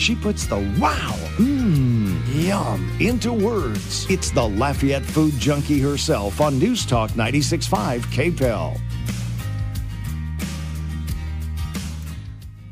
She puts the wow, yum into words. It's the Lafayette food junkie herself on News Talk 96.5 KPEL.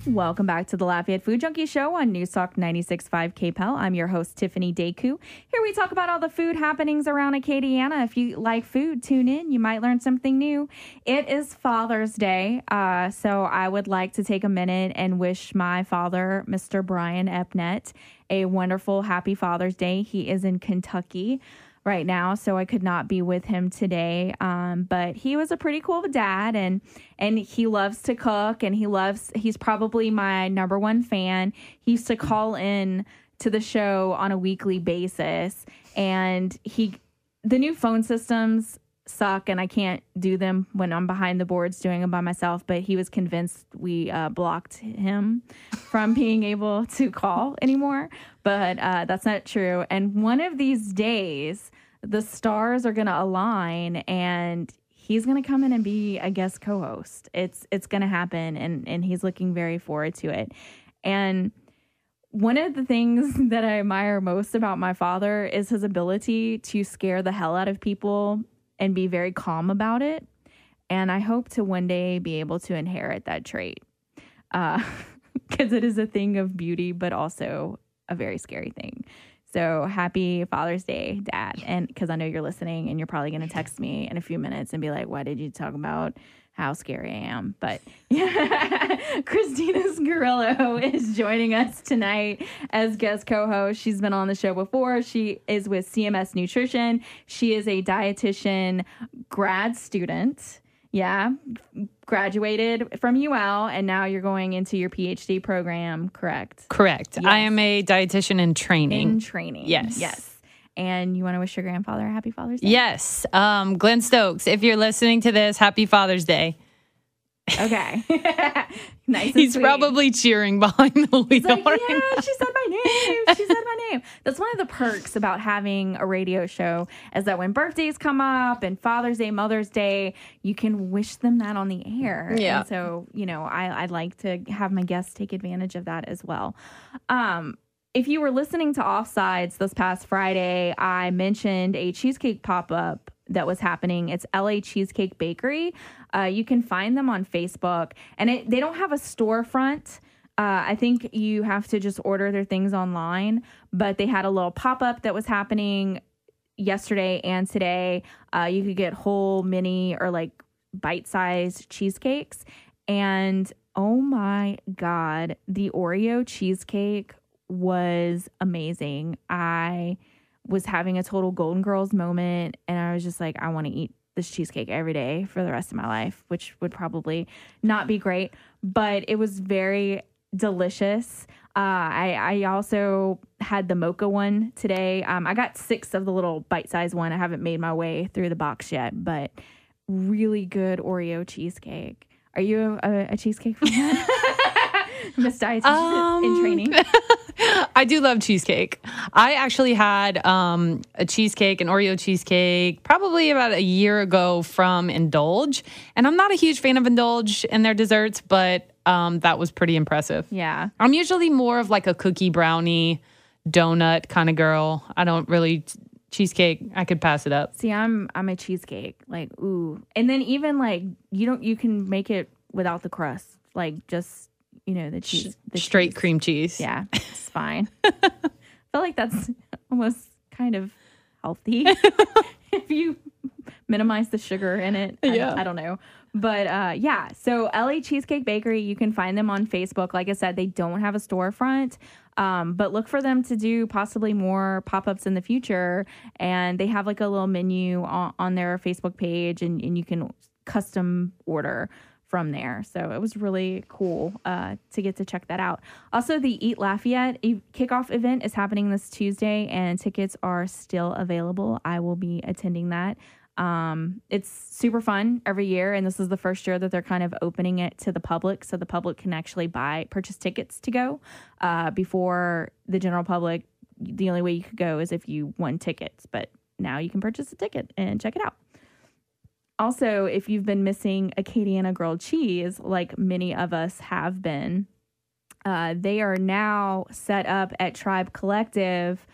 Welcome back to the Lafayette Food Junkie Show on News Talk 96.5 KPEL. I'm your host, Tiffany Deku. Here we talk about all the food happenings around Acadiana. If you like food, tune in. You might learn something new. It is Father's Day, so I would like to take a minute and wish my father, Mr. Brian Epnet, a wonderful, happy Father's Day. He is in Kentucky right now, so I could not be with him today. But he was a pretty cool dad, and he loves to cook, and he's probably my number one fan. He used to call in to the show on a weekly basis, and the new phone systems suck, and I can't do them when I'm behind the boards doing them by myself, but he was convinced we blocked him from being able to call anymore, but that's not true. And one of these days, the stars are going to align, and he's going to come in and be a guest co-host. It's going to happen, and he's looking very forward to it. And one of the things that I admire most about my father is his ability to scare the hell out of people and be very calm about it. And I hope to one day be able to inherit that trait, because it is a thing of beauty, but also a very scary thing. So happy Father's Day, Dad. And because I know you're listening, and you're probably going to text me in a few minutes and be like, why did you talk about how scary I am? But yeah, Christina Sciarrillo is joining us tonight as guest co-host. She's been on the show before. She is with CMS Nutrition. She is a dietitian grad student. Yeah, graduated from UL, and now you're going into your PhD program, correct? Correct. Yes. I am a dietitian in training. In training. Yes. And you want to wish your grandfather a happy Father's Day? Yes. Glenn Stokes, if you're listening to this, happy Father's Day. Okay. Nice. He's sweet. probably cheering behind the wheel. He's like, yeah, she said my name. She said my name. That's one of the perks about having a radio show, is that when birthdays come up and Father's Day, Mother's Day, you can wish them that on the air. Yeah. And so, I'd like to have my guests take advantage of that as well. If you were listening to Offsides this past Friday, I mentioned a cheesecake pop-up that was happening. It's LA Cheesecake Bakery. You can find them on Facebook, and they don't have a storefront. I think you have to just order their things online, but they had a little pop-up that was happening yesterday and today. You could get whole, mini, or like bite-sized cheesecakes, and oh my God, the Oreo cheesecake was amazing. I was having a total Golden Girls moment, and I was just like, I want to eat this cheesecake every day for the rest of my life, which would probably not be great, but it was very delicious. I also had the mocha one today. I got 6 of the little bite-sized one. I haven't made my way through the box yet, but really good Oreo cheesecake. Are you a cheesecake fan? Miss Dietitian in training. I do love cheesecake. I actually had an Oreo cheesecake, probably about a year ago from Indulge. And I'm not a huge fan of Indulge and their desserts, but that was pretty impressive. Yeah. I'm usually more of like a cookie brownie donut kind of girl. I don't really cheesecake. I could pass it up. See, I'm a cheesecake. Like, ooh. And then even like you can make it without the crust. Like just the cheese. The straight cheese. cream cheese. Yeah, it's fine. I feel like that's almost kind of healthy if you minimize the sugar in it. I don't know. But yeah, so LA Cheesecake Bakery, you can find them on Facebook. Like I said, they don't have a storefront, but look for them to do possibly more pop-ups in the future. And they have like a little menu on their Facebook page, and you can custom order from there. So it was really cool to get to check that out. Also, the Eat Lafayette kickoff event is happening this Tuesday, and tickets are still available. I will be attending that. It's super fun every year, and this is the first year that they're kind of opening it to the public, so the public can actually purchase tickets to go. Before the general public, the only way you could go is if you won tickets, but now you can purchase a ticket and check it out. Also, if you've been missing Acadiana grilled cheese, like many of us have been, They are now set up at Tribe Collective.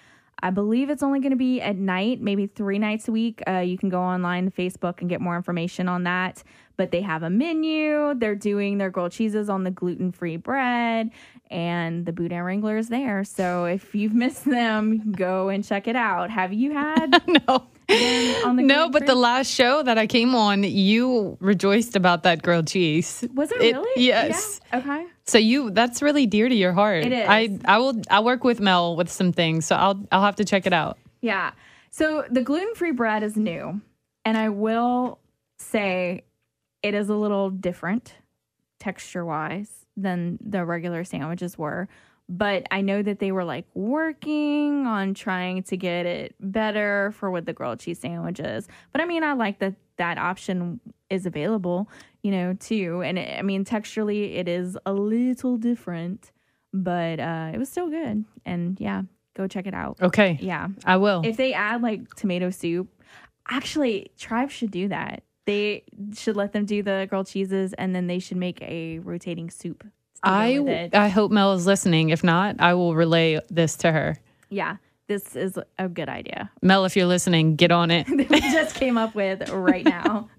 I believe it's only going to be at night, maybe 3 nights a week. You can go online to Facebook and get more information on that. But they have a menu. They're doing their grilled cheeses on the gluten-free bread, and the Boudin Wrangler is there. So if you've missed them, go and check it out. Have you had? No. No, but the last show that I came on, you rejoiced about that grilled cheese. Was it really? Yes. Yeah. Okay. So that's really dear to your heart. It is. I'll work with Mel with some things, so I'll have to check it out. Yeah. So the gluten-free bread is new, and I will say it is a little different texture-wise than the regular sandwiches were. But I know that they were like working on trying to get it better for with the grilled cheese sandwiches. But I mean, I like that option is available, too. And I mean, texturally, it is a little different, but it was still good. And yeah, go check it out. Okay. Yeah. I will. If they add like tomato soup, actually, Tribe should do that. They should let them do the grilled cheeses, and then they should make a rotating soup. I hope Mel is listening. If not, I will relay this to her. Yeah, this is a good idea. Mel, if you're listening, get on it. That we just came up with right now.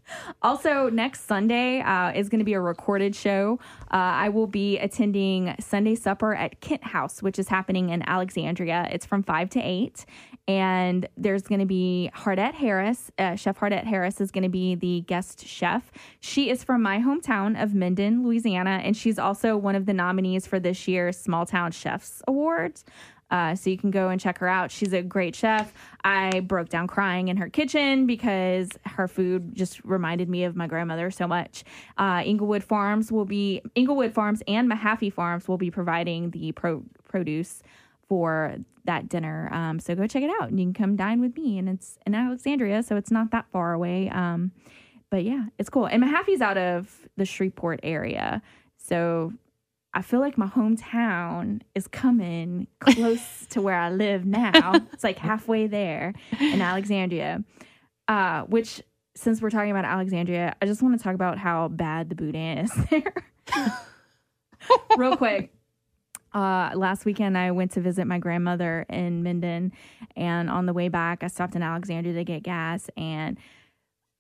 Also, next Sunday is going to be a recorded show. I will be attending Sunday Supper at Kent House, which is happening in Alexandria. It's from 5 to 8. And there's going to be Hardette Harris. Chef Hardette Harris is going to be the guest chef. She is from my hometown of Minden, Louisiana, and she's also one of the nominees for this year's Small Town Chefs Awards. So you can go and check her out. She's a great chef. I broke down crying in her kitchen because her food just reminded me of my grandmother so much. Inglewood Farms and Mahaffey Farms will be providing the produce for that dinner. So go check it out, and you can come dine with me. And it's in Alexandria, so it's not that far away. But yeah, it's cool. And Mahaffey's out of the Shreveport area, so I feel like my hometown is coming close to where I live now. It's like halfway there in Alexandria, which, since we're talking about Alexandria, I just want to talk about how bad the boudin is there. Real quick. Last weekend, I went to visit my grandmother in Minden, and on the way back, I stopped in Alexandria to get gas, and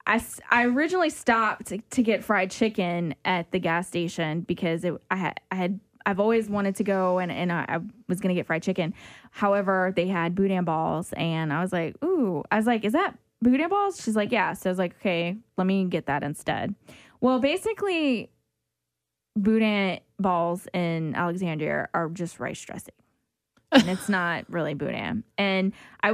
I originally stopped to get fried chicken at the gas station because I've always wanted to go and I was going to get fried chicken. However, they had boudin balls, and I was like, is that boudin balls? She's like, yeah. So I was like, okay, let me get that instead. Well, basically, boudin balls in Alexandria are just rice dressing, and it's not really boudin. And I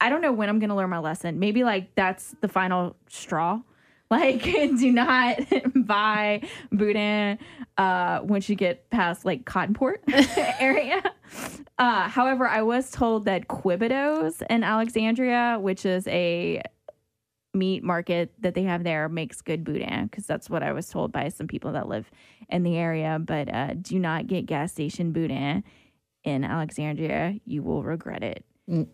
don't know when I'm going to learn my lesson. Maybe like that's the final straw. Like, do not buy boudin once you get past like Cottonport area. However, I was told that Quibido's in Alexandria, which is a meat market that they have there, makes good boudin, because that's what I was told by some people that live in the area. But do not get gas station boudin in Alexandria. You will regret it.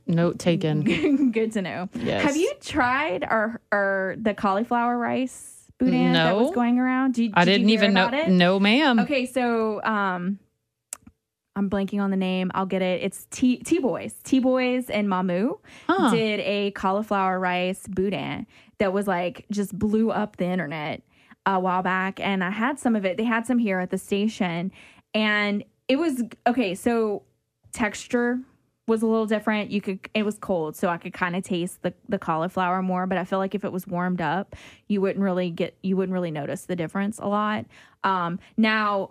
Note taken. Good to know. Yes. Have you tried or the cauliflower rice boudin that was going around? I didn't even know it? No, ma'am. Okay, so I'm blanking on the name. I'll get it. It's T-Boys. T-Boys and Mamu did a cauliflower rice boudin that was like just blew up the internet a while back, and I had some of it. They had some here at the station, and it was okay. So texture was a little different. It was cold, so I could kind of taste the cauliflower more, but I feel like if it was warmed up, you wouldn't really notice the difference a lot. Now,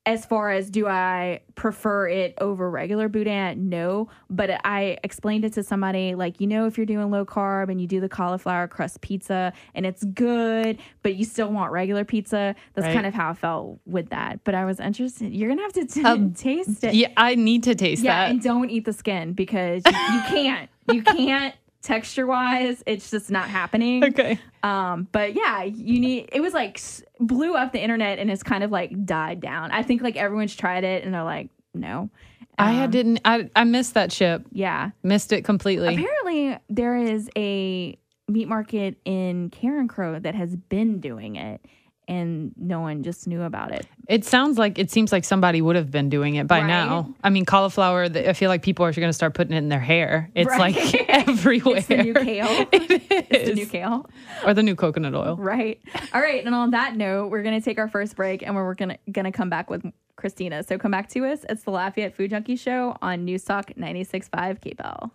as far as do I prefer it over regular boudin? No, but I explained it to somebody like, if you're doing low carb and you do the cauliflower crust pizza and it's good, but you still want regular pizza, that's kind of how I felt with that. But I was interested. You're going to have to taste it. Yeah, I need to taste that. Yeah, and don't eat the skin because you can't. You can't. Texture-wise, it's just not happening. Okay. But yeah, it was like blew up the internet and it's kind of like died down. I think like everyone's tried it and they're like, no. I missed that ship. Yeah. Missed it completely. Apparently there is a meat market in Karen Crow that has been doing it. and no one just knew about it. It seems like somebody would have been doing it by now. I mean, cauliflower, I feel like people are going to start putting it in their hair. It's like everywhere. It's the new kale. It's the new kale. Or the new coconut oil. Right. All right. And on that note, we're going to take our first break and we're going to come back with Christina. So come back to us. It's the Lafayette Food Junkie Show on News Talk 96.5 KPEL.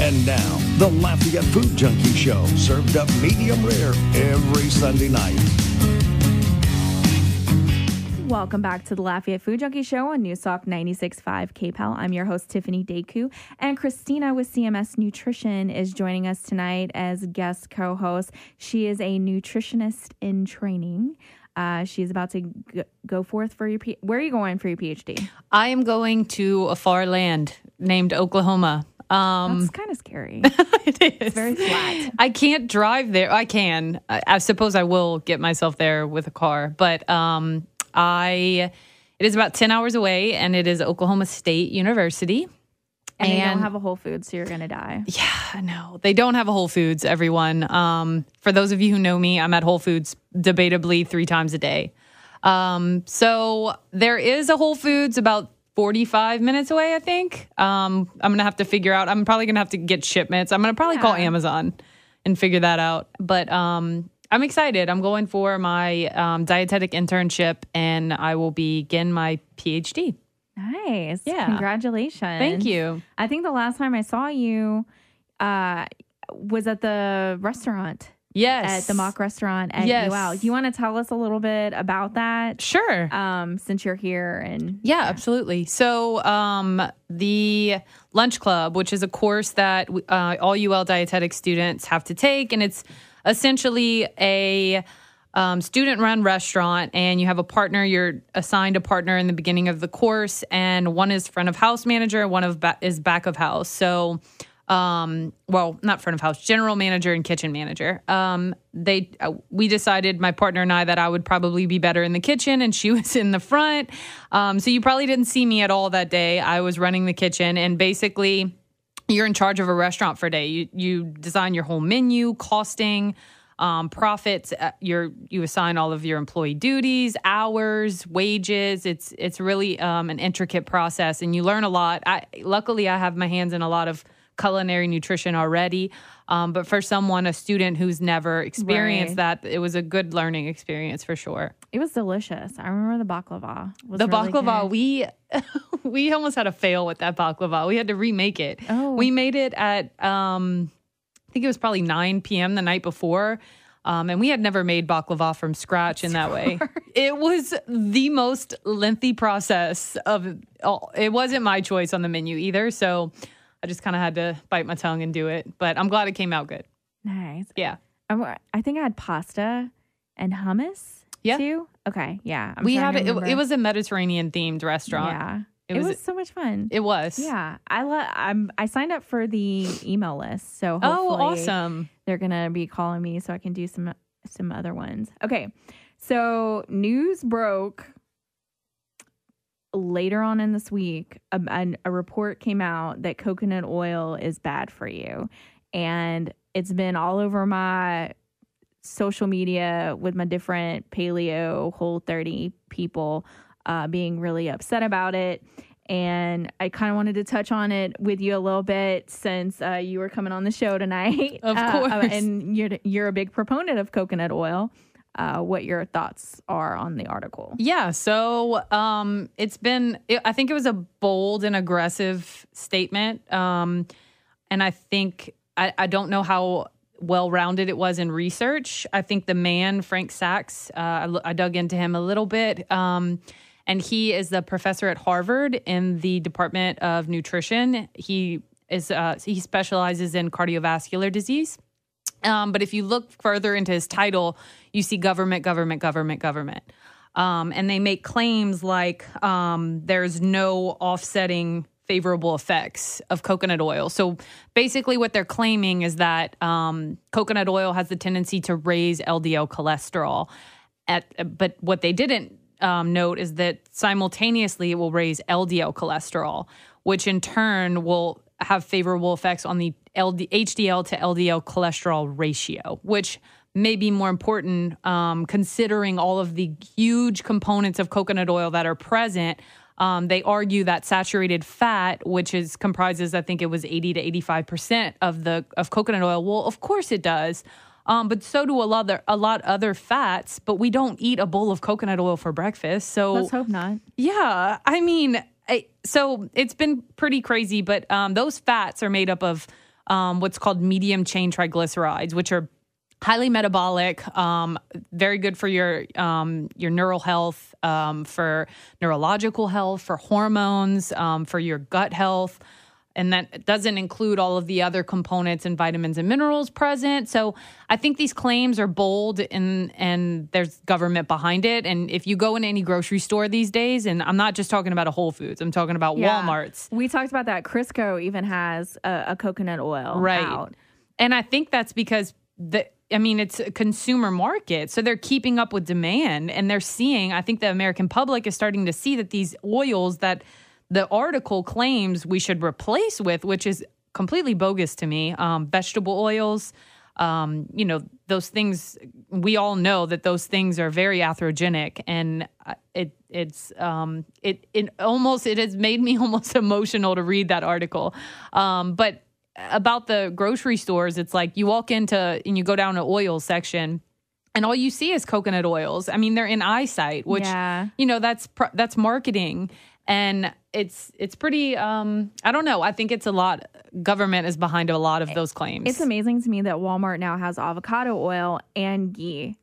And now, the Lafayette Food Junkie Show, served up medium rare every Sunday night. Welcome back to the Lafayette Food Junkie Show on News Talk 96.5 KPEL. I'm your host, Tiffany Deku, and Christina with CMS Nutrition is joining us tonight as guest co-host. She is a nutritionist in training. She's about to go forth for your where are you going for your PhD? I am going to a far land named Oklahoma. That's kind of scary. It is. It's very flat. I can't drive there. I can. I suppose I will get myself there with a car, but it is about 10 hours away, and it is Oklahoma State University. And they don't have a Whole Foods, so you're going to die. Yeah, I know. They don't have a Whole Foods, everyone. For those of you who know me, I'm at Whole Foods debatably 3 times a day. So there is a Whole Foods about 45 minutes away, I think. I'm going to have to figure out. I'm probably going to have to get shipments. I'm going to probably call Amazon and figure that out. But I'm excited. I'm going for my dietetic internship, and I will begin my PhD. Nice. Yeah. Congratulations. Thank you. I think the last time I saw you was at the restaurant. Yes. At the mock restaurant at UL. Do you want to tell us a little bit about that? Sure. Since you're here. Yeah, absolutely. So the Lunch Club, which is a course that all UL dietetic students have to take, and it's essentially a student-run restaurant, and you have a partner. You're assigned a partner in the beginning of the course, and one is front of house manager, one is back of house. So, not front of house, general manager and kitchen manager. We decided, my partner and I, that I would probably be better in the kitchen, and she was in the front. So you probably didn't see me at all that day. I was running the kitchen, and basically, you're in charge of a restaurant for a day. You design your whole menu, costing, profits. You assign all of your employee duties, hours, wages. It's really an intricate process, and you learn a lot. Luckily, I have my hands in a lot of culinary nutrition already, but for a student who's never experienced that, it was a good learning experience for sure. It was delicious. I remember the baklava. We almost had a fail with that baklava. We had to remake it. Oh. We made it at I think it was probably 9 p.m. the night before. And we had never made baklava from scratch in that way. It was the most lengthy process it wasn't my choice on the menu either. So I just kind of had to bite my tongue and do it. But I'm glad it came out good. Nice. Yeah. I think I had pasta and hummus too. Okay. Yeah. It was a Mediterranean themed restaurant. Yeah. It was so much fun. It was. Yeah. I signed up for the email list. So hopefully awesome. They're going to be calling me so I can do some other ones. Okay. So news broke later on in this week. A report came out that coconut oil is bad for you. And it's been all over my social media with my different paleo Whole30 people being really upset about it. And I kind of wanted to touch on it with you a little bit since you were coming on the show tonight. Of course. And you're a big proponent of coconut oil. What your thoughts are on the article. Yeah. So I think it was a bold and aggressive statement. And I think, I don't know how well-rounded it was in research. I think the man, Frank Sachs, I dug into him a little bit. And he is the professor at Harvard in the Department of Nutrition. He specializes in cardiovascular disease. But if you look further into his title, you see government. And they make claims like there's no offsetting favorable effects of coconut oil. So basically what they're claiming is that coconut oil has the tendency to raise LDL cholesterol. But what they didn't note is that simultaneously it will raise LDL cholesterol, which in turn will have favorable effects on the HDL to LDL cholesterol ratio, which may be more important, considering all of the huge components of coconut oil that are present. They argue that saturated fat, which comprises, I think it was 80 to 85% of coconut oil. Well, of course it does. But so do a lot other fats, but we don't eat a bowl of coconut oil for breakfast. So let's hope not. Yeah. I mean, so it's been pretty crazy, but those fats are made up of what's called medium chain triglycerides, which are highly metabolic, very good for your neural health, for neurological health, for hormones, for your gut health. And that doesn't include all of the other components and vitamins and minerals present. So I think these claims are bold and there's government behind it. And if you go in any grocery store these days, and I'm not just talking about a Whole Foods, I'm talking about Walmart's. We talked about that. Crisco even has a coconut oil out. And I think that's because it's a consumer market. So they're keeping up with demand and they're seeing, I think the American public is starting to see that these oils that the article claims we should replace with, which is completely bogus to me. Vegetable oils, those things, we all know that those things are very atherogenic, and it has made me almost emotional to read that article. But about the grocery stores, it's like you walk into and you go down an oil section, and all you see is coconut oils. I mean, they're in eyesight, which that's marketing. And it's pretty, I don't know. I think it's a lot. Government is behind a lot of those claims. It's amazing to me that Walmart now has avocado oil and ghee,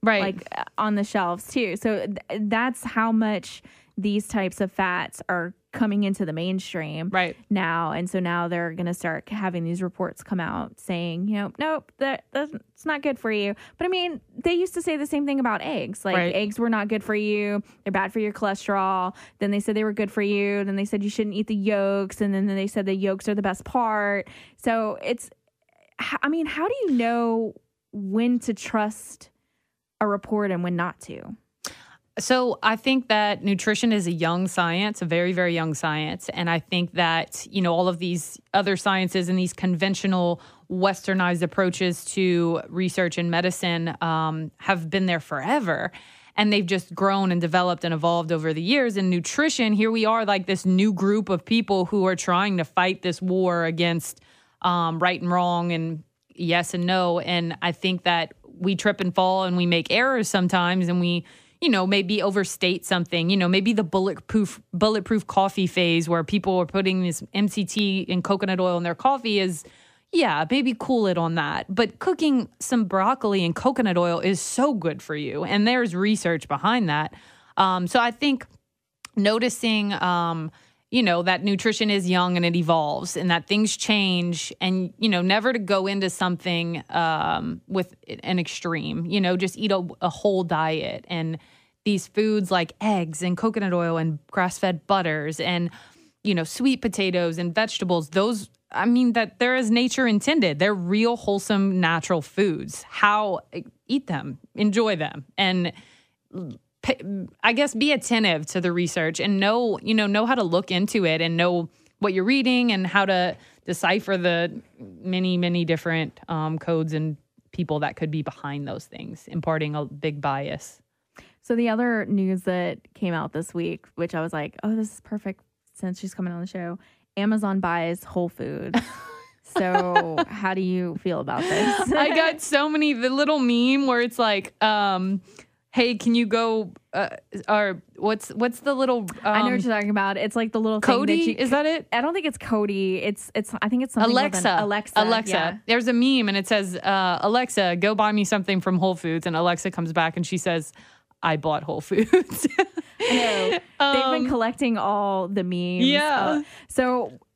on the shelves too. So that's how much these types of fats are coming into the mainstream now. And so now they're going to start having these reports come out saying, nope, that's not good for you. But I mean, they used to say the same thing about eggs. Eggs were not good for you. They're bad for your cholesterol. Then they said they were good for you. Then they said you shouldn't eat the yolks. And then they said the yolks are the best part. So how do you know when to trust a report and when not to? So I think that nutrition is a young science, a very, very young science. And I think that, all of these other sciences and these conventional westernized approaches to research and medicine have been there forever. And they've just grown and developed and evolved over the years. In nutrition, here we are, like this new group of people who are trying to fight this war against right and wrong and yes and no. And I think that we trip and fall and we make errors sometimes, and we maybe overstate something, maybe the bulletproof coffee phase where people are putting this MCT and coconut oil in their coffee is, maybe cool it on that. But cooking some broccoli in coconut oil is so good for you. And there's research behind that. So I think noticing, that nutrition is young and it evolves and that things change, and, never to go into something with an extreme, just eat a whole diet. And these foods like eggs and coconut oil and grass-fed butters and, sweet potatoes and vegetables, that they're as nature intended. They're real, wholesome, natural foods. Eat them, enjoy them, and I guess be attentive to the research and know how to look into it and know what you're reading and how to decipher the many, many different codes and people that could be behind those things, imparting a big bias. So the other news that came out this week, which I was like, oh, this is perfect since she's coming on the show. Amazon buys Whole Foods. So how do you feel about this? I got so many, the little meme where it's like, hey, can you go, or what's the little... I know what you're talking about. It's like the little Cody, thing that is that it? I don't think it's Cody. I think it's something Alexa. Alexa. Yeah. There's a meme and it says, Alexa, go buy me something from Whole Foods. And Alexa comes back and she says, I bought Whole Foods. I know. They've been collecting all the memes. Yeah.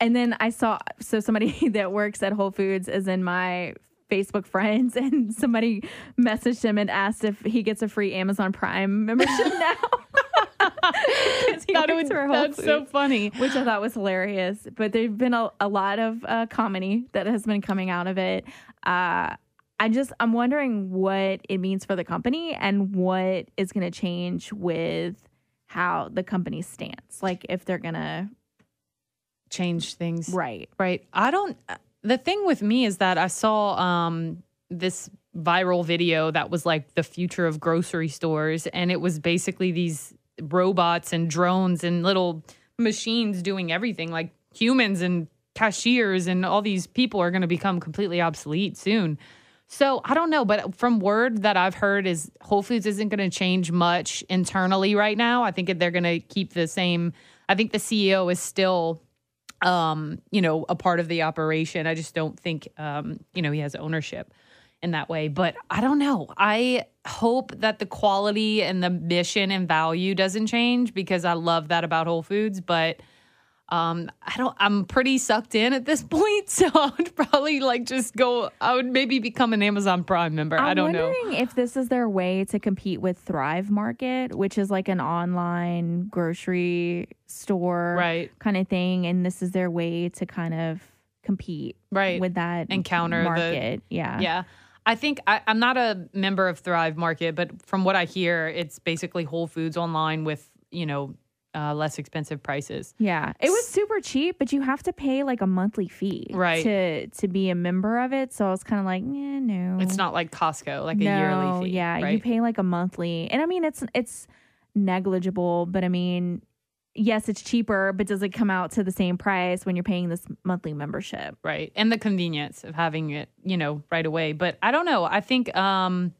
And then I saw, somebody that works at Whole Foods is in my Facebook friends, and somebody messaged him and asked if he gets a free Amazon Prime membership now. That's so funny. Which I thought was hilarious. But there's been a lot of comedy that has been coming out of it. I'm wondering what it means for the company and what is going to change with how the company stands. Like if they're going to change things. Right. The thing with me is that I saw this viral video that was like the future of grocery stores. And it was basically these robots and drones and little machines doing everything, like humans and cashiers and all these people are going to become completely obsolete soon. So I don't know, but from word that I've heard is Whole Foods isn't going to change much internally right now. I think they're going to keep the same. I think the CEO is still, a part of the operation. I just don't think, he has ownership in that way. But I don't know. I hope that the quality and the mission and value doesn't change because I love that about Whole Foods. But I'm pretty sucked in at this point. So I would probably I would maybe become an Amazon Prime member. I don't know. I'm wondering if this is their way to compete with Thrive Market, which is like an online grocery store kind of thing. And this is their way to kind of compete with that and counter market. Yeah. I think I'm not a member of Thrive Market, but from what I hear, it's basically Whole Foods online with, less expensive prices. Yeah. It was super cheap, but you have to pay like a monthly fee to be a member of it. So I was kind of like, no. It's not like Costco, like a yearly fee. Yeah. Right? You pay like a monthly. And I mean, it's negligible, but I mean, yes, it's cheaper, but does it come out to the same price when you're paying this monthly membership? Right. And the convenience of having it, right away. But I don't know. I think the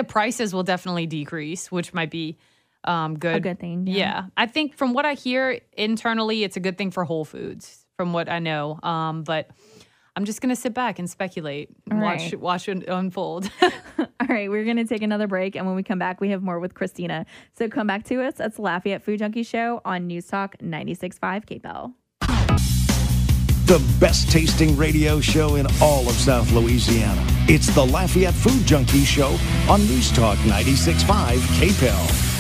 prices will definitely decrease, which might be good. A good thing. Yeah. I think from what I hear internally, it's a good thing for Whole Foods, from what I know. But I'm just going to sit back and speculate and watch it unfold. All right. We're going to take another break. And when we come back, we have more with Christina. So come back to us. It's Lafayette Food Junkie Show on News Talk 96.5 KPEL. The best tasting radio show in all of South Louisiana. It's the Lafayette Food Junkie Show on News Talk 96.5 KPEL.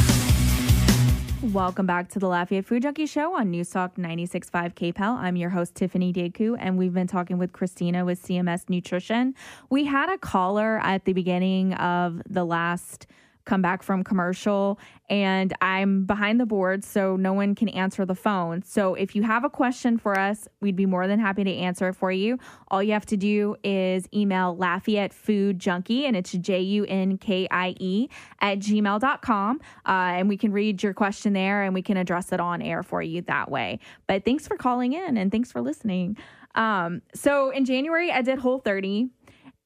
Welcome back to the Lafayette Food Junkie Show on News Talk 96.5 KPEL. I'm your host, Tiffany Deku, and we've been talking with Christina with CMS Nutrition. We had a caller at the beginning of the last comeback from commercial, and I'm behind the board, so no one can answer the phone. So if you have a question for us, we'd be more than happy to answer it for you. All you have to do is email Lafayette Food Junkie, and it's JUNKIE @gmail.com, and we can read your question there, and we can address it on air for you that way. But thanks for calling in, and thanks for listening. So in January, I did Whole30.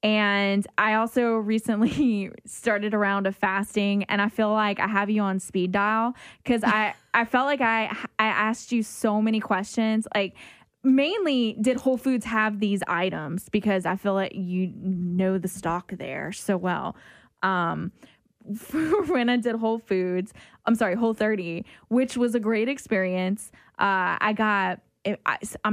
And I also recently started a round of fasting, and I feel like I have you on speed dial because I felt like I asked you so many questions. Like, mainly, did Whole Foods have these items? Because I feel like you know the stock there so well. When I did Whole30, which was a great experience. I'm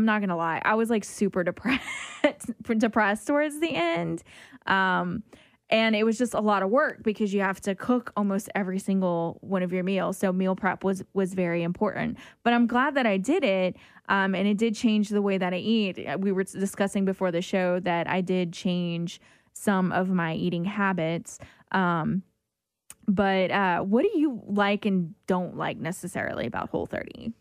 not going to lie. I was like super depressed towards the end. And it was just a lot of work because you have to cook almost every single one of your meals. So meal prep was very important, but I'm glad that I did it. And it did change the way that I eat. We were discussing before the show that I did change some of my eating habits. But what do you like and don't like necessarily about Whole30?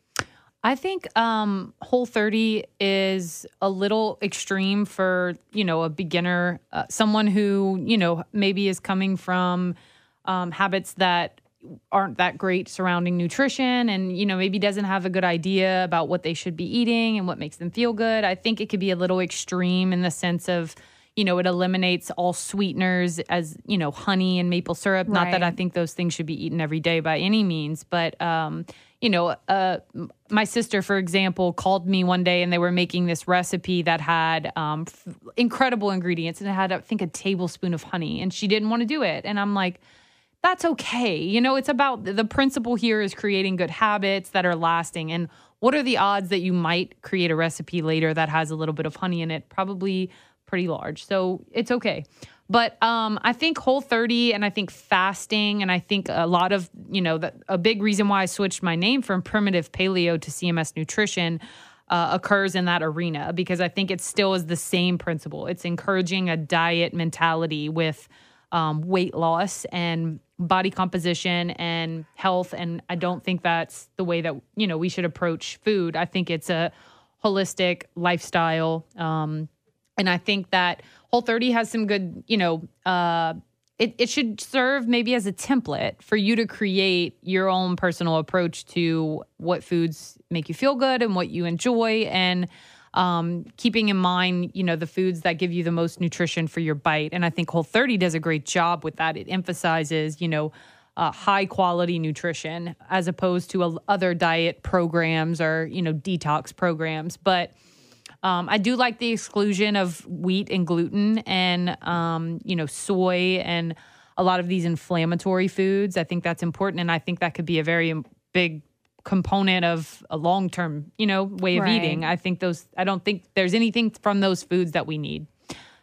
I think Whole30 is a little extreme for, a beginner, someone who, maybe is coming from habits that aren't that great surrounding nutrition and, maybe doesn't have a good idea about what they should be eating and what makes them feel good. I think it could be a little extreme in the sense of, it eliminates all sweeteners as, honey and maple syrup. Right. Not that I think those things should be eaten every day by any means, but, my sister, for example, called me one day and they were making this recipe that had incredible ingredients and it had, I think, a tablespoon of honey, and she didn't want to do it. And I'm like, that's okay. It's about the principle here is creating good habits that are lasting. And what are the odds that you might create a recipe later that has a little bit of honey in it? Probably pretty large. So it's okay. But I think Whole30 and I think fasting and I think a lot of, a big reason why I switched my name from Primitive Paleo to CMS Nutrition occurs in that arena, because I think it still is the same principle. It's encouraging a diet mentality with weight loss and body composition and health. And I don't think that's the way that, we should approach food. I think it's a holistic lifestyle And I think that Whole30 has some good, it should serve maybe as a template for you to create your own personal approach to what foods make you feel good and what you enjoy, and keeping in mind, the foods that give you the most nutrition for your bite. And I think Whole30 does a great job with that. It emphasizes, high quality nutrition as opposed to other diet programs or, detox programs. But I do like the exclusion of wheat and gluten and, soy and a lot of these inflammatory foods. I think that's important. And I think that could be a very big component of a long-term, way of eating. I don't think there's anything from those foods that we need.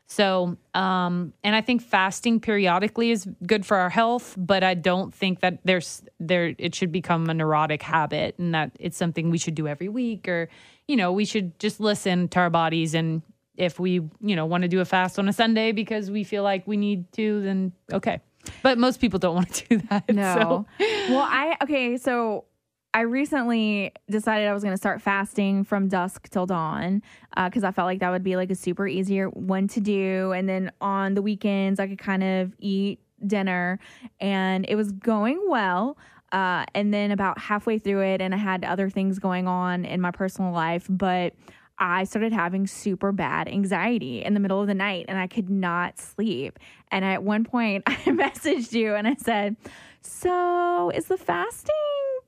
So, and I think fasting periodically is good for our health, but I don't think that it should become a neurotic habit and that it's something we should do every week, or, we should just listen to our bodies. And if we, want to do a fast on a Sunday because we feel like we need to, then okay. But most people don't want to do that. No. So. Well, so I recently decided I was going to start fasting from dusk till dawn because I felt like that would be like a super easier one to do. And then on the weekends, I could kind of eat dinner, and it was going well. And then about halfway through it, and I had other things going on in my personal life, but I started having super bad anxiety in the middle of the night, and I could not sleep. And at one point, I messaged you and I said, so is the fasting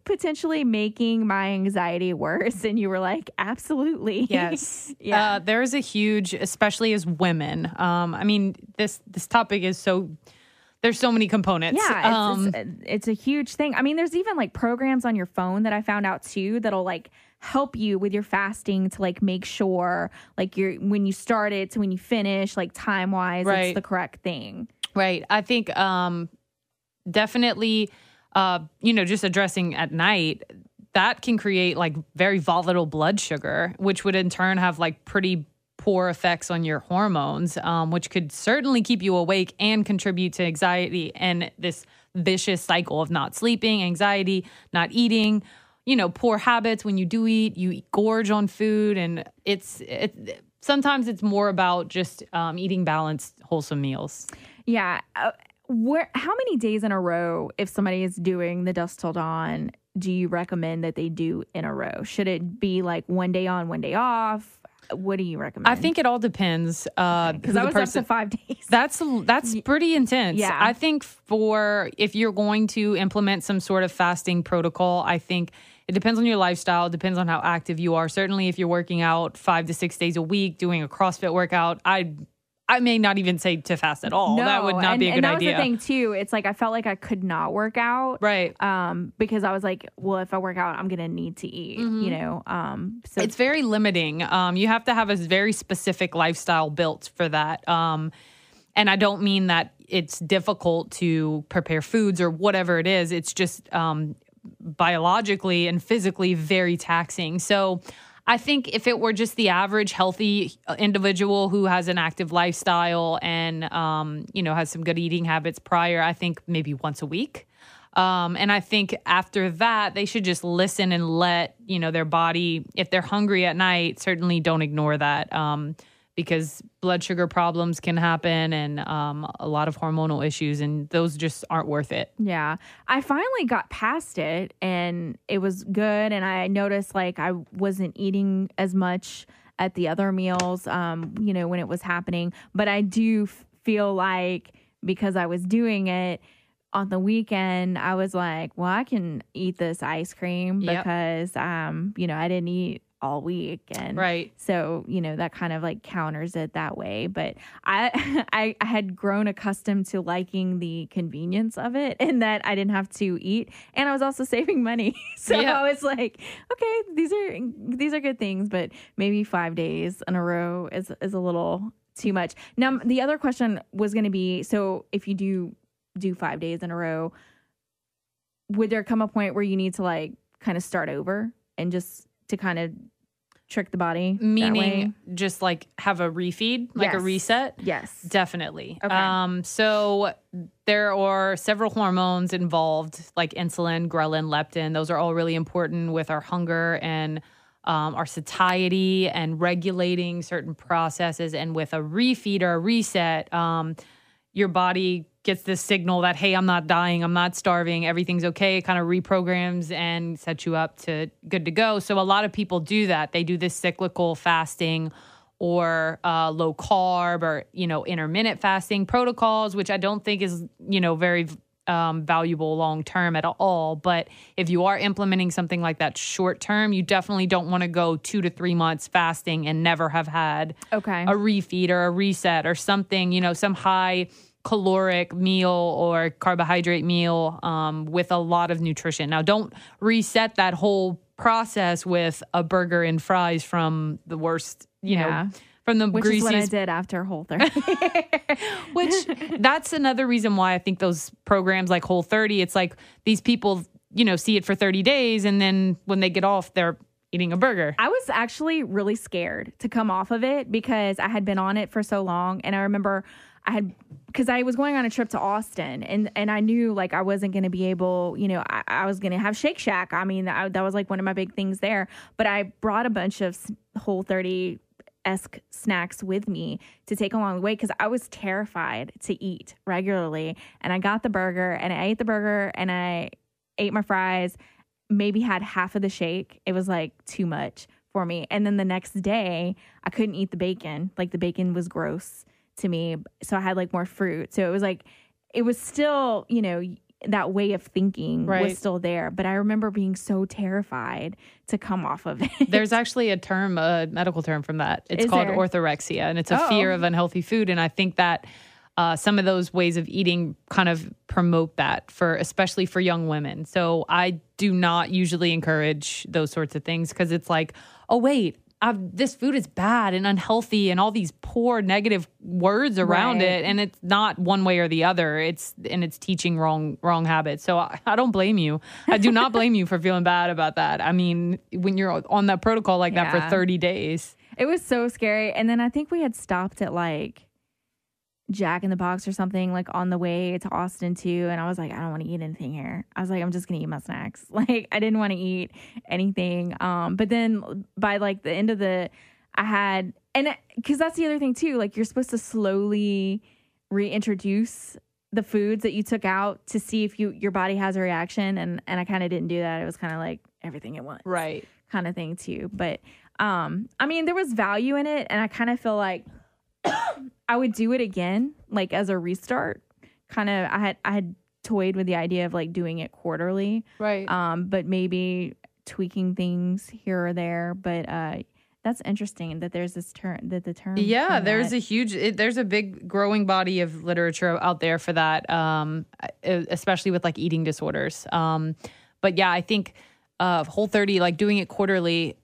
potentially making my anxiety worse? And you were like, absolutely. Yes. Yeah. There's a huge, especially as women. This topic is there's so many components. Yeah. It's a huge thing. I mean, there's even like programs on your phone that I found out too, that'll like help you with your fasting to like make sure like when you start it to when you finish, like time wise, it's the correct thing. Right. I think, definitely, just addressing at night, that can create like very volatile blood sugar, which would in turn have like pretty poor effects on your hormones, which could certainly keep you awake and contribute to anxiety and this vicious cycle of not sleeping, anxiety, not eating, poor habits. When you do eat, you gorge on food, and sometimes it's more about just eating balanced, wholesome meals. Yeah. How many days in a row, if somebody is doing the dusk till dawn, do you recommend that they do in a row? Should it be like one day on, one day off? What do you recommend? I think it all depends. Because I was up to 5 days. That's pretty intense. Yeah. I think if you're going to implement some sort of fasting protocol, I think it depends on your lifestyle. It depends on how active you are. Certainly, if you're working out 5 to 6 days a week, doing a CrossFit workout, I may not even say to fast at all. No, that would not be a good idea. And that was the thing too. It's like I felt like I could not work out, right? Because I was like, well, if I work out, I'm gonna need to eat. So it's very limiting. You have to have a very specific lifestyle built for that. And I don't mean that it's difficult to prepare foods or whatever it is. It's just biologically and physically very taxing. So I think if it were just the average healthy individual who has an active lifestyle and, has some good eating habits prior, I think maybe once a week. And I think after that, they should just listen and let, their body, if they're hungry at night, certainly don't ignore that. Because blood sugar problems can happen and a lot of hormonal issues, and those just aren't worth it. Yeah. I finally got past it and it was good. And I noticed like I wasn't eating as much at the other meals, when it was happening. But I do feel like because I was doing it on the weekend, I was like, well, I can eat this ice cream because, I didn't eat all week. And so, that kind of like counters it that way. But I had grown accustomed to liking the convenience of it and that I didn't have to eat. And I was also saving money. So I was like, okay, these are good things, but maybe 5 days in a row is a little too much. Now, the other question was going to be, so if you do 5 days in a row, would there come a point where you need to like kind of start over and just to kind of trick the body? Meaning just like have a refeed, like a reset? Yes. Definitely. Okay. So there are several hormones involved, like insulin, ghrelin, leptin. Those are all really important with our hunger and our satiety and regulating certain processes. And with a refeed or a reset, your body gets this signal that, hey, I'm not dying, I'm not starving, everything's okay. It kind of reprograms and sets you up to good to go. So a lot of people do that. They do this cyclical fasting or low carb or, intermittent fasting protocols, which I don't think is, very valuable long term at all. But if you are implementing something like that short term, you definitely don't want to go 2 to 3 months fasting and never have had a refeed or a reset or something, some high caloric meal or carbohydrate meal with a lot of nutrition. Now, don't reset that whole process with a burger and fries from the worst, from the which greasiest. Is what I did after Whole30. Which that's another reason why I think those programs like Whole30, it's like these people, see it for 30 days. And then when they get off, they're eating a burger. I was actually really scared to come off of it because I had been on it for so long. And I remember because I was going on a trip to Austin and I knew like I wasn't going to be able, I was going to have Shake Shack. I mean, that was like one of my big things there. But I brought a bunch of Whole30-esque snacks with me to take along the way because I was terrified to eat regularly. And I got the burger and I ate the burger and I ate my fries, maybe had half of the shake. It was like too much for me. And then the next day I couldn't eat the bacon. Like the bacon was gross to me. So I had like more fruit. So it was still, that way of thinking was still there. But I remember being so terrified to come off of it. There's actually a medical term from that. It's called orthorexia, and it's a fear of unhealthy food. And I think that some of those ways of eating kind of promote that especially for young women. So I do not usually encourage those sorts of things because it's like, oh, wait, this food is bad and unhealthy and all these poor negative words around it. And it's not one way or the other. It's teaching wrong habits. So I don't blame you. I do not blame you for feeling bad about that. I mean, when you're on that protocol like that for 30 days. It was so scary. And then I think we had stopped at like Jack in the Box or something like on the way to Austin too. And I was like, I don't want to eat anything here. I was like, I'm just going to eat my snacks. Like I didn't want to eat anything. But then by like the end of because that's the other thing too, like you're supposed to slowly reintroduce the foods that you took out to see if your body has a reaction. And I kind of didn't do that. It was kind of like everything at once. Right. Kind of thing too. But, I mean, there was value in it. And I kind of feel like I would do it again, like as a restart. Kind of, I had toyed with the idea of like doing it quarterly, right? But maybe tweaking things here or there. But that's interesting that there's this term. Yeah, there's there's a big growing body of literature out there for that, especially with like eating disorders. But yeah, I think Whole30, like doing it quarterly.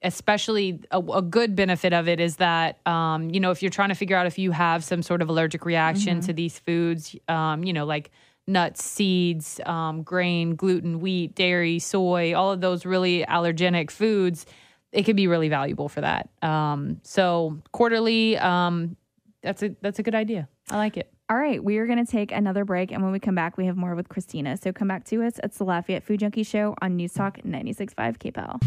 Especially a good benefit of it is that, if you're trying to figure out if you have some sort of allergic reaction to these foods, like nuts, seeds, grain, gluten, wheat, dairy, soy, all of those really allergenic foods, it could be really valuable for that. So quarterly, that's a good idea. I like it. All right, we are going to take another break, and when we come back, we have more with Christina. So come back to us. It's the Lafayette Food Junkie Show on News Talk 96.5 KPEL.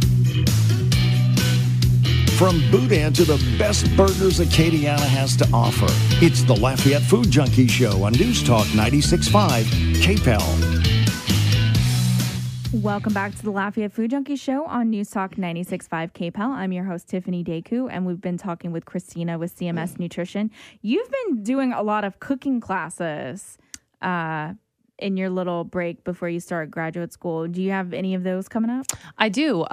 From Boudin to the best burgers Acadiana has to offer, it's the Lafayette Food Junkie Show on News Talk 96.5 KPEL. Welcome back to the Lafayette Food Junkie Show on News Talk 96.5 KPEL. I'm your host, Tiffany Deku, and we've been talking with Christina with CMS Nutrition. You've been doing a lot of cooking classes in your little break before you start graduate school. Do you have any of those coming up? I do.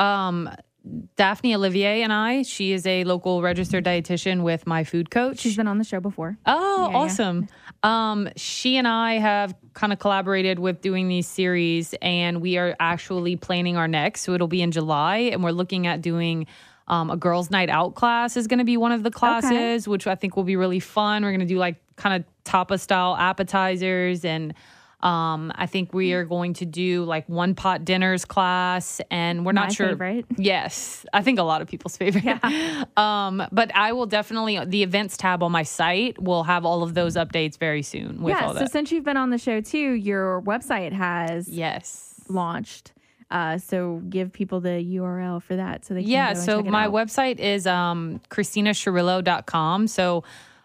Daphne Olivier and she is a local registered dietitian with My Food Coach. She's been on the show before. Oh, yeah, awesome. Yeah. She and I have kind of collaborated with doing these series, and we are actually planning our next. So it'll be in July, and we're looking at doing a girls' night out class is going to be one of the classes, which I think will be really fun. We're going to do like kind of tapa style appetizers, and I think we are going to do like one pot dinners class, and we're not sure. Favorite. Yes. I think a lot of people's favorite. Yeah. But I will definitely, the events tab on my site will have all of those updates very soon with all that. So since you've been on the show too, your website has launched. So give people the URL for that so they can Yeah, go and so check it my out. website is ChristinaSciarrillo.com. So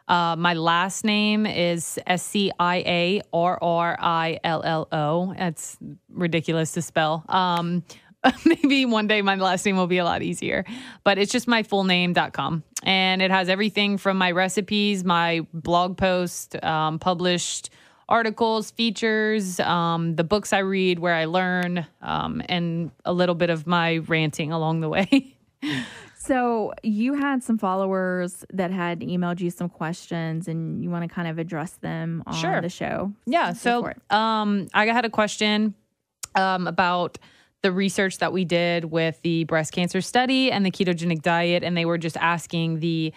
my last name is Sciarrillo. That's ridiculous to spell. Maybe one day my last name will be a lot easier, but it's just my full name.com. And it has everything from my recipes, my blog post, published articles, features, the books I read, where I learn, and a little bit of my ranting along the way. So you had some followers that had emailed you some questions, and you want to kind of address them on the show. Yeah. So I had a question about the research that we did with the breast cancer study and the ketogenic diet, and they were just asking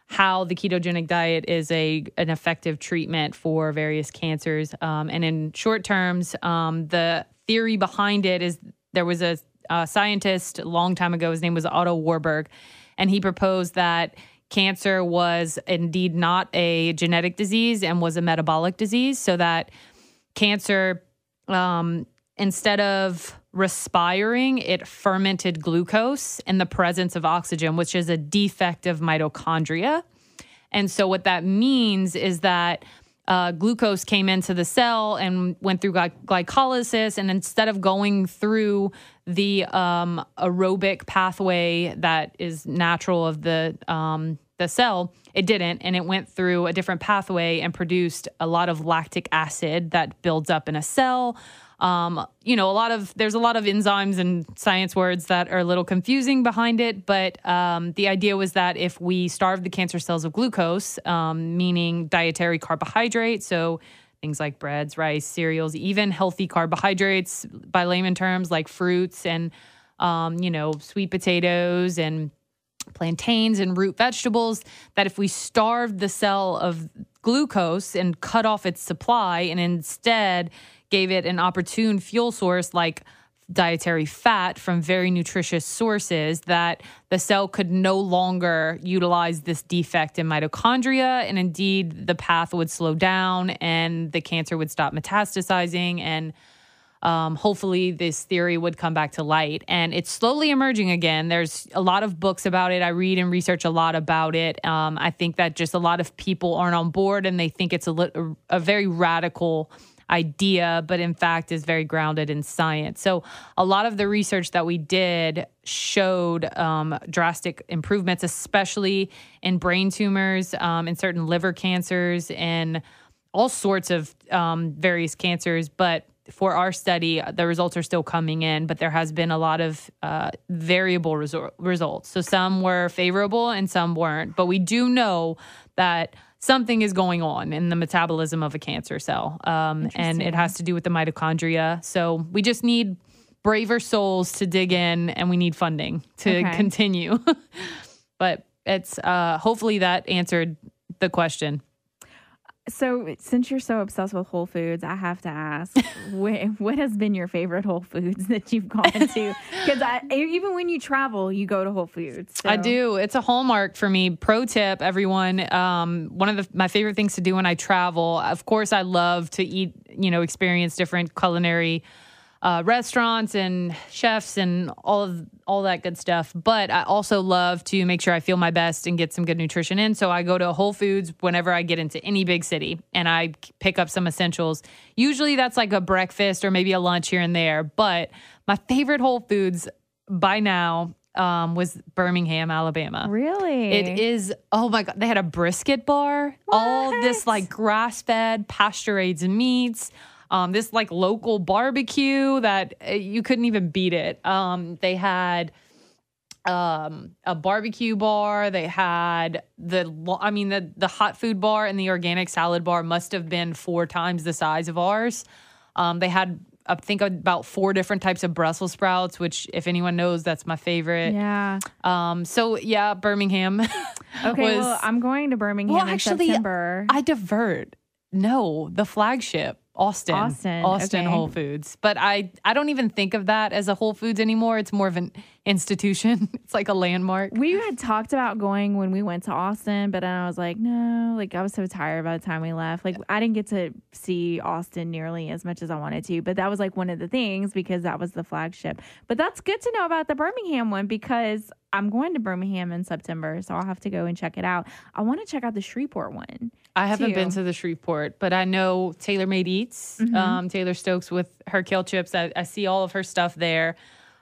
how the ketogenic diet is an effective treatment for various cancers. And in short terms, the theory behind it is there was a scientist a long time ago. His name was Otto Warburg, and he proposed that cancer was indeed not a genetic disease and was a metabolic disease, so that cancer, instead of respiring, it fermented glucose in the presence of oxygen, which is a defect of mitochondria. And so what that means is that glucose came into the cell and went through glycolysis, and instead of going through the aerobic pathway that is natural of the cell, it didn't, and it went through a different pathway and produced a lot of lactic acid that builds up in a cell. There's a lot of enzymes and science words that are a little confusing behind it, but the idea was that if we starve the cancer cells of glucose, meaning dietary carbohydrates, so things like breads, rice, cereals, even healthy carbohydrates by layman terms like fruits and, sweet potatoes and plantains and root vegetables, that if we starved the cell of glucose and cut off its supply and instead gave it an opportune fuel source like dietary fat from very nutritious sources, that the cell could no longer utilize this defect in mitochondria, and indeed the path would slow down and the cancer would stop metastasizing, and hopefully this theory would come back to light. And it's slowly emerging again. There's a lot of books about it. I read and research a lot about it. I think that just a lot of people aren't on board, and they think it's a very radical idea, but in fact is very grounded in science. So a lot of the research that we did showed drastic improvements, especially in brain tumors, in certain liver cancers, and all sorts of various cancers. But for our study, the results are still coming in, but there has been a lot of variable results. So some were favorable and some weren't. But we do know that something is going on in the metabolism of a cancer cell, and it has to do with the mitochondria. So we just need braver souls to dig in, and we need funding to continue. But it's hopefully that answered the question. So since you're so obsessed with Whole Foods, I have to ask, what has been your favorite Whole Foods that you've gone to? Because even when you travel, you go to Whole Foods. So. I do. It's a hallmark for me. Pro tip, everyone. One of my favorite things to do when I travel, of course, I love to eat, experience different culinary restaurants and chefs and all that good stuff. But I also love to make sure I feel my best and get some good nutrition in. So I go to Whole Foods whenever I get into any big city, and I pick up some essentials. Usually that's like a breakfast or maybe a lunch here and there. But my favorite Whole Foods by now was Birmingham, Alabama. Really? It is. Oh my God. They had a brisket bar, all this like grass-fed pasture-raised meats. This like local barbecue that you couldn't even beat it. They had a barbecue bar. They had the hot food bar and the organic salad bar must have been 4 times the size of ours. They had, I think, about 4 different types of Brussels sprouts, which if anyone knows, that's my favorite. Yeah. So yeah, Birmingham. Okay. Well, I'm going to Birmingham in September. I divert. No, the flagship, Austin okay. Whole Foods. But I don't even think of that as a Whole Foods anymore. It's more of an institution. It's like a landmark. We had talked about going when we went to Austin, but I was like, no, like I was so tired by the time we left. Like I didn't get to see Austin nearly as much as I wanted to, but that was like one of the things because that was the flagship. But that's good to know about the Birmingham one because I'm going to Birmingham in September, so I'll have to go and check it out. I want to check out the Shreveport one. I haven't been to the Shreveport, but I know Taylor Made Eats, Taylor Stokes with her kale chips. I see all of her stuff there,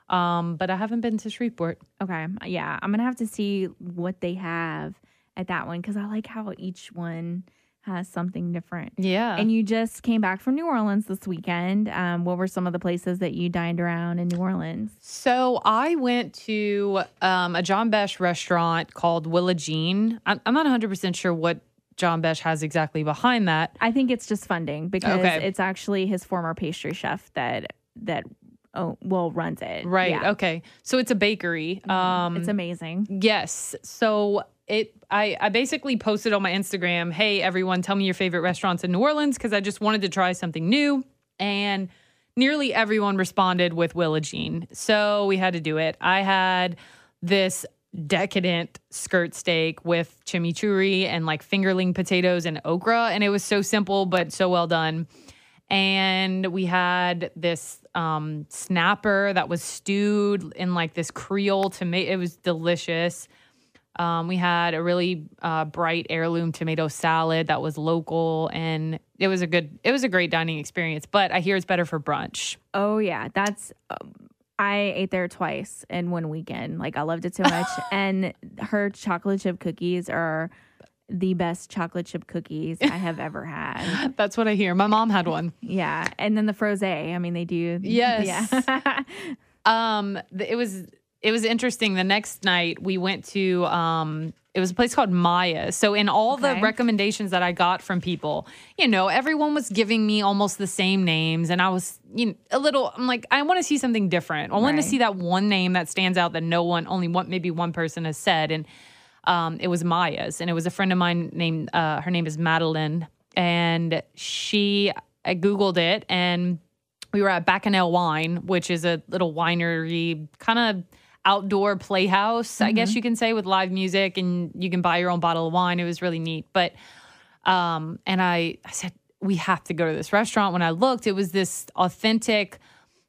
but I haven't been to Shreveport. Okay, yeah, I'm gonna have to see what they have at that one because I like how each one has something different. Yeah. And you just came back from New Orleans this weekend. What were some of the places that you dined around in New Orleans? So I went to a John Besh restaurant called Willa Jean. I'm not 100% sure what John Besh has exactly behind that. I think it's just funding because it's actually his former pastry chef that runs it. Right. Yeah. Okay. So it's a bakery. It's amazing. Yes. So I basically posted on my Instagram, hey, everyone, tell me your favorite restaurants in New Orleans because I just wanted to try something new. And nearly everyone responded with Willa Jean. So we had to do it. I had this decadent skirt steak with chimichurri and like fingerling potatoes and okra. And it was so simple, but so well done. And we had this snapper that was stewed in like this Creole tomato. It was delicious. We had a really bright heirloom tomato salad that was local, and it was a great dining experience. But I hear it's better for brunch. Oh yeah, I ate there twice in one weekend. Like I loved it so much, and her chocolate chip cookies are the best chocolate chip cookies I have ever had. That's what I hear. My mom had one. Yeah, and then the frosé. I mean, they do. Yes. Yeah. It was interesting. The next night we went to, it was a place called Maya. So in all the recommendations that I got from people, everyone was giving me almost the same names. And I was, I'm like, I want to see something different. I want to see that one name that stands out that maybe one person has said. And it was Maya's. And it was a friend of mine named, her name is Madeline. And I Googled it and we were at Bacchanal Wine, which is a little winery kind of outdoor playhouse, I guess you can say, with live music, and you can buy your own bottle of wine. It was really neat. But and I said, we have to go to this restaurant. When I looked, it was this authentic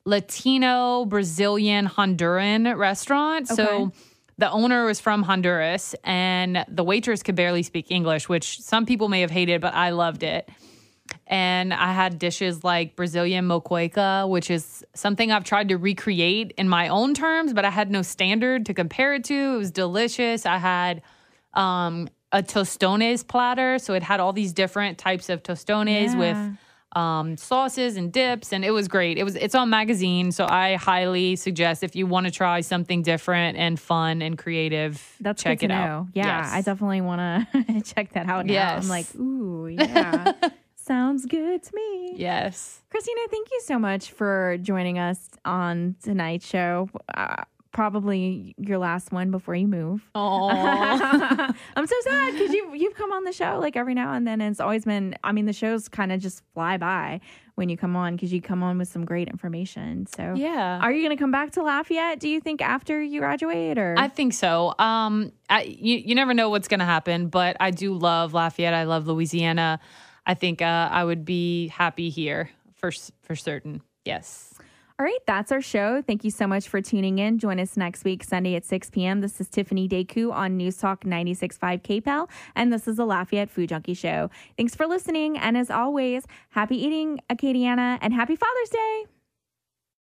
Latino, Brazilian, Honduran restaurant. Okay. So the owner was from Honduras, and the waitress could barely speak English, which some people may have hated, but I loved it. And I had dishes like Brazilian moqueca, which is something I've tried to recreate in my own terms, but I had no standard to compare it to. It was delicious. I had a tostones platter. So it had all these different types of tostones with sauces and dips, and it was great. It's on Magazine, so I highly suggest if you want to try something different and fun and creative, check it out. Yeah, yes. I definitely want to check that out now. Yes. I'm like, ooh, yeah. Sounds good to me. Yes. Christina, thank you so much for joining us on tonight's show. Probably your last one before you move. Oh, I'm so sad because you've come on the show like every now and then. And it's always been, the shows kind of just fly by when you come on because you come on with some great information. So yeah. Are you going to come back to Lafayette, do you think, after you graduate? Or I think so. You never know what's going to happen, but I do love Lafayette. I love Louisiana. I think I would be happy here for certain. Yes. All right, that's our show. Thank you so much for tuning in. Join us next week, Sunday at 6 p.m. This is Tiffany Deku on News Talk 96.5 KPEL, and this is the Lafayette Food Junkie Show. Thanks for listening, and as always, happy eating, Acadiana, and happy Father's Day.